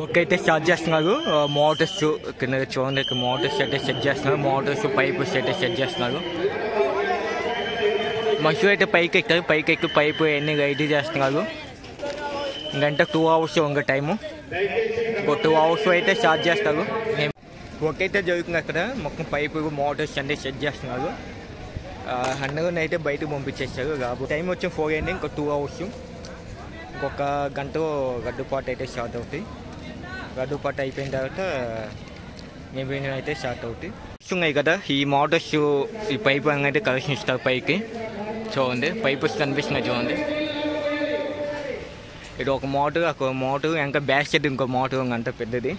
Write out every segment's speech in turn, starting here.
Okay అయితే start చేస్తున్నారు. Motors కింద చూడండి, మోటార్స్ అయితే సెట్ చేస్తున్నారు. మోటార్స్ పైప్స్ అయితే సెట్ చేస్తున్నారు. మనుషులు అయితే పైకి ఎక్కుతారు. పైకి ఎక్కి పైపు అన్నీ రెడీ చేస్తున్నారు. ఇంకంటే 2 hours ఇంకా టైము. ఒక 2 hours అయితే స్టార్ట్ చేస్తారు. వర్క్ అయితే జరుగుతుంది అక్కడ. మొత్తం పైపు మోటార్స్ అన్నీ సెట్ చేస్తున్నారు. అందరూ అయితే బయటకు పంపించేస్తారు. టైం వచ్చి 4 అయింది. ఇంకో 2 hours, ఇంకొక గంట గడ్డుపాటు అయితే స్టార్ట్ అవుతాయి. గడ్డుపాటు అయిపోయిన తర్వాత నిబంధన అయితే స్టార్ట్ అవుతాయి. ఉన్నాయి కదా ఈ మోటార్స్, ఈ పైపు అయితే కనెక్షన్ ఇస్తారు పైకి. చూడండి పైప్స్ కనిపిస్తున్నాయి చూడండి. ఇది ఒక మోటార్, ఒక మోటార్ ఇంకా బ్యాక్ సైడ్ ఇంకో మోటార్ అంత పెద్దది.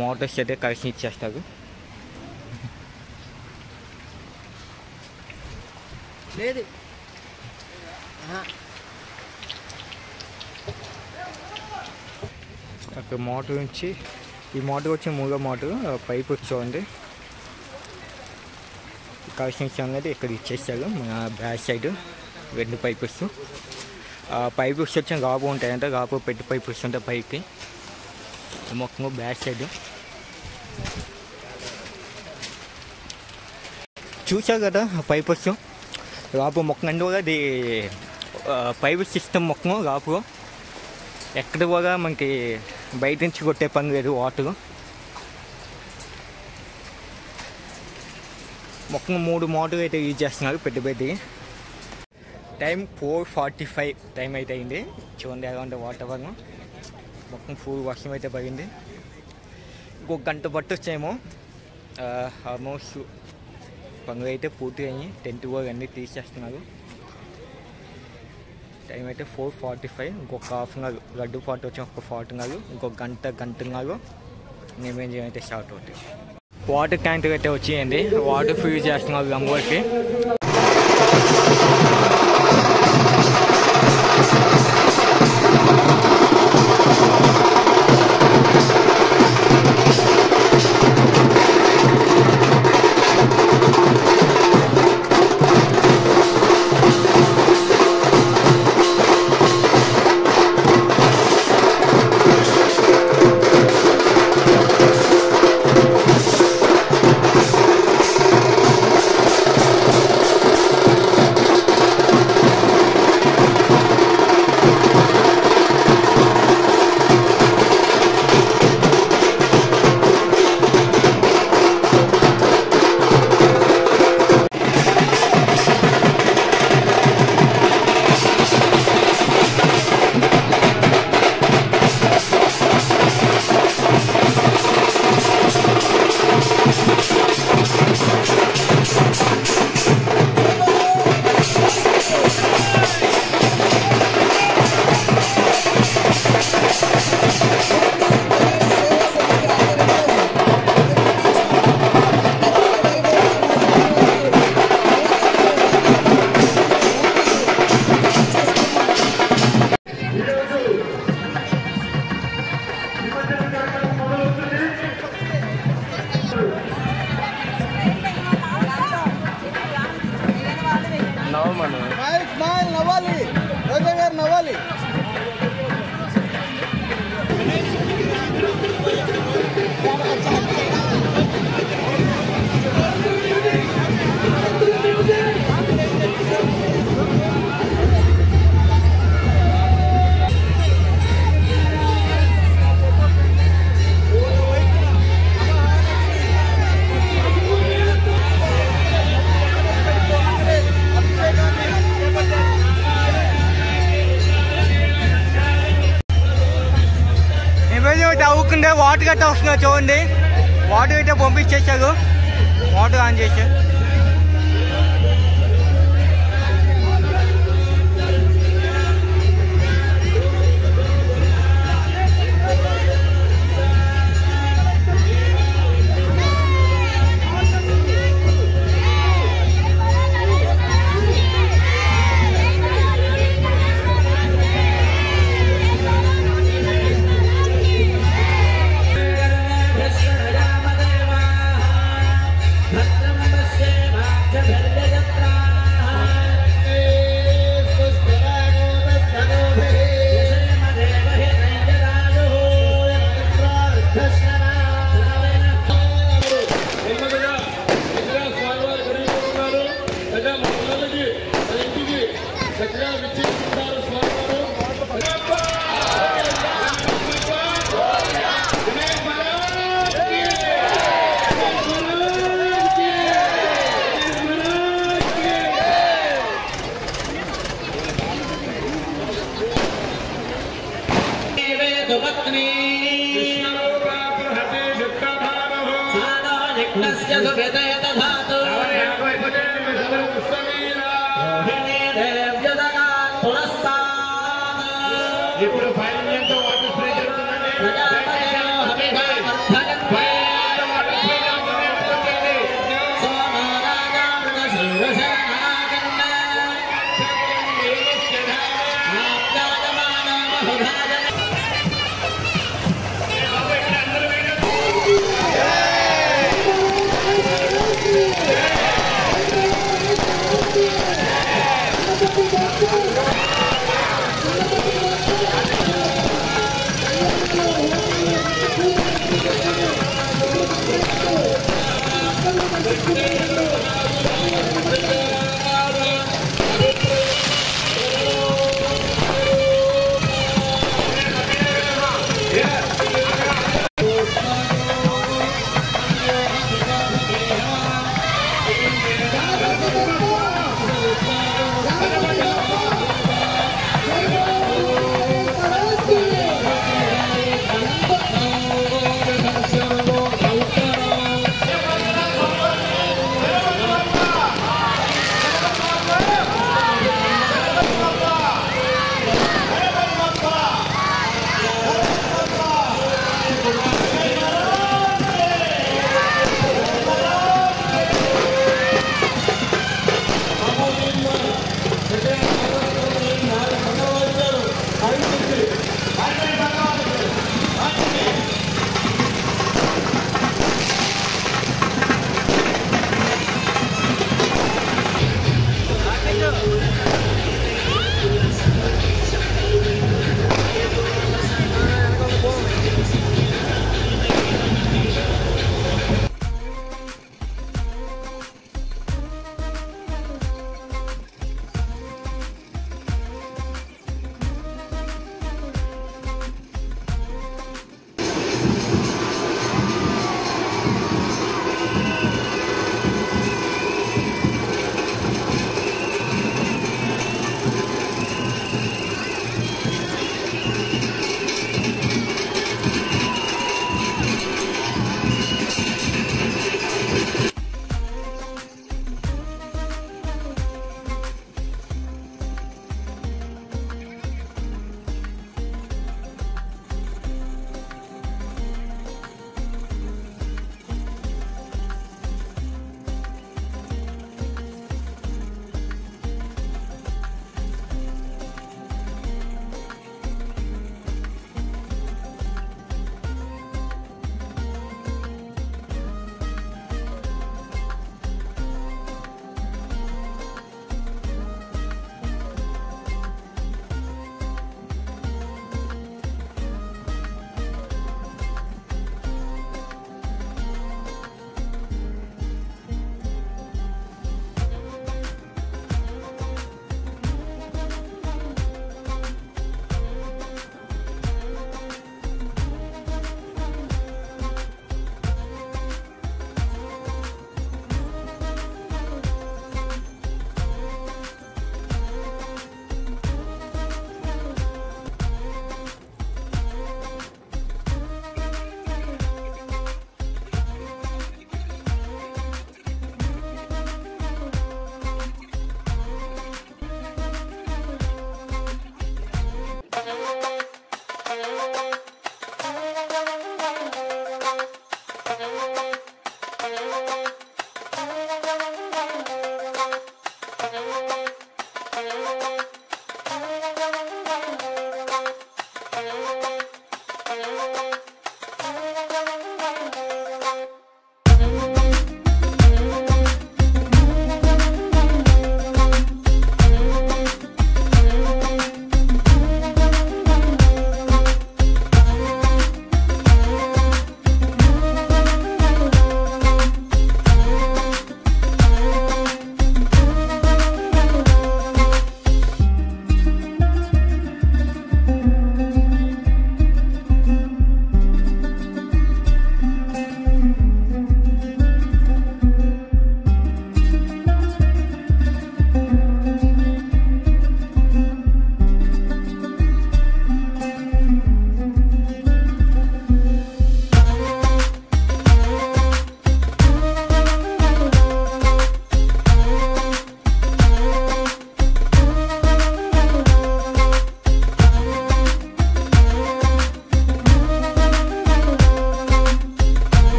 మోటార్స్ అయితే కనెక్షన్ ఇచ్చేస్తారు. లేదు అక్కడ మోటార్ నుంచి, ఈ మోటార్ వచ్చి 3వ మోటార్. పైప్ వచ్చి కనెక్షన్ ఇచ్చాం ఇక్కడ ఇచ్చేస్తారు. మన బ్యాక్ సైడ్ 2 పైప్స్. పైప్స్ వచ్చి గాపు ఉంటాయంటే గాపు పెట్టి పైప్స్ ఉంటాయి పైకి. మొత్తం బ్యాక్ సైడ్ చూసావు కదా పైప్స్ గాపు మొక్క అండి కూడా. అది పైప్ సిస్టమ్ మొక్క గాపు ఎక్కడ కూడా మనకి బయట నుంచి కొట్టే పని లేదు. వాటర్ మొత్తం 3 మోటార్ అయితే యూజ్ చేస్తున్నారు పెద్ద పెద్దవి. టైం 4:45 టైం అయితే అయింది. చూడండి ఎలా ఉంటే వాతావరణం. మొత్తం ఫుల్ వర్షం అయితే పడింది. ఇంకొక గంట పట్టొచ్చేమో. ఆల్మోస్ట్ పనులు అయితే పూర్తి అయ్యి టెంట్ కూడా అన్నీ తీసేస్తున్నారు. టైం అయితే 4:45. ఇంకొక ½ hour గడ్డుపాటు వచ్చి ఒక 40 hours. ఇంకొక గంటన్నర నిమజ్జనం అయితే స్టార్ట్ అవుతుంది. వాటర్ ట్యాంక్ అయితే వచ్చేయండి. వాటర్ ఫిల్ చేస్తున్నారు గంగోకి. నవ్వాలి రోజా గారు నవ్వాలి. అవుతుండే వాటర్ గట్ట వస్తున్నారు చూడండి. వాటర్ అయితే పంపించేసారు. వాటర్ ఆన్ చేశారు. Namaste. ఇప్పుడు ఫైనల్ వాటర్ స్ప్రే జరుగుతుందండి.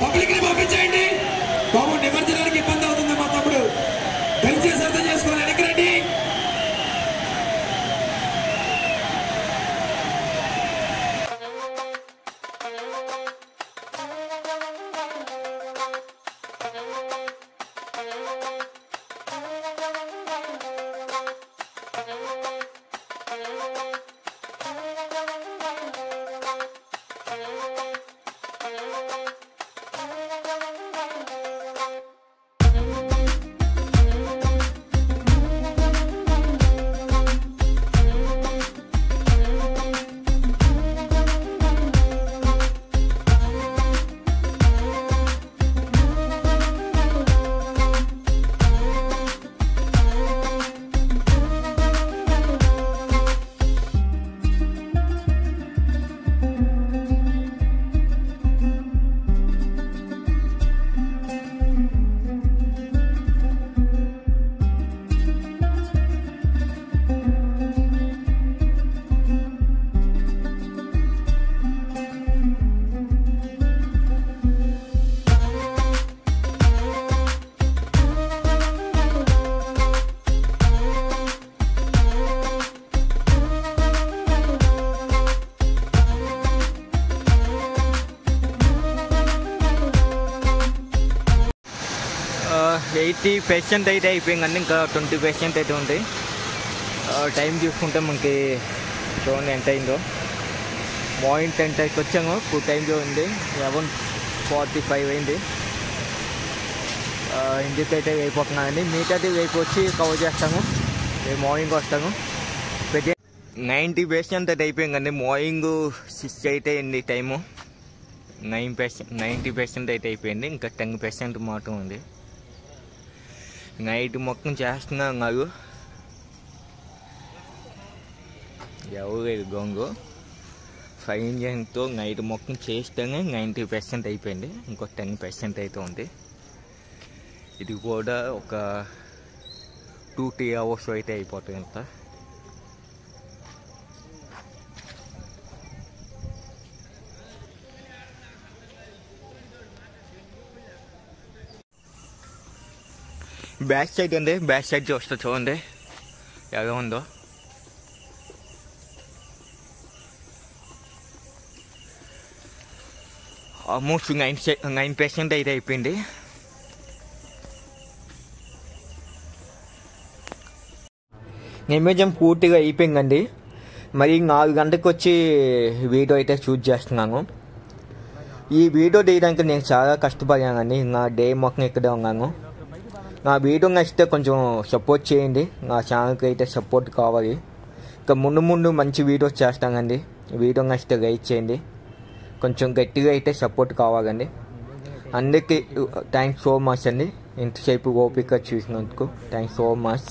పబ్లిక్ ని పంపించేయండి బాబు. నిమజ్జనానికి ఇబ్బంది అవుతుంది మా తమ్ముడు, దయచేసి అర్థం చేసుకోవాలి. వెనకరండి. ఎయిటీ % అయితే అయిపోయిందండి, ఇంకా 20% అయితే ఉంది. టైం చూసుకుంటే మనకి చూడండి ఎంత అయిందో. మార్నింగ్ 10:30కి వచ్చాము, ఇప్పుడు టైం చూడండి 11:45 అయింది. ఇంటికి అయితే అయిపోతున్నానండి. మిగతాది రేపు వచ్చి కవర్ చేస్తాము, రేపు మార్నింగ్ వస్తాము. 90% అయితే అయిపోయిందండి. మార్నింగ్ 6 అయితే అయింది టైము. 90% అయితే అయిపోయింది, ఇంకా 10% మాత్రం ఉంది. నైట్ మొత్తం చేస్తున్నాం నాకు ఎవరు గొంగు 5 ఇంజన్తో నైట్ మొత్తం చేస్తేనే 90% అయిపోయింది, ఇంకో 10% అయితే ఉంది. ఇది కూడా ఒక 2-3 అవర్స్ అయితే అయిపోతుంది అంత. బ్యాక్ సైడ్ అండి, బ్యాక్ సైడ్ చూస్తా చూడండి ఎలా ఉందో. ఆల్మోస్ట్ 9% అయితే అయిపోయింది. నిమజ్జనం పూర్తిగా అయిపోయిందండి. మరి 4 గంటలకు వచ్చి వీడియో అయితే షూట్ చేస్తున్నాను. ఈ వీడియో తీయడానికి నేను చాలా కష్టపడానండి. నా డే మొత్తం ఇక్కడే ఉన్నాను. నా వీడియో నచ్చితే కొంచెం సపోర్ట్ చేయండి, నా ఛానల్కి అయితే సపోర్ట్ కావాలి. ఇంకా ముందు మంచి వీడియోస్ చేస్తానండి. వీడియో నచ్చితే లైక్ చేయండి, కొంచెం గట్టిగా అయితే సపోర్ట్ కావాలండి. అందరికీ థ్యాంక్స్ సో మచ్ అండి. ఇంతసేపు ఓపిక చూసినందుకు థ్యాంక్స్ సో మచ్.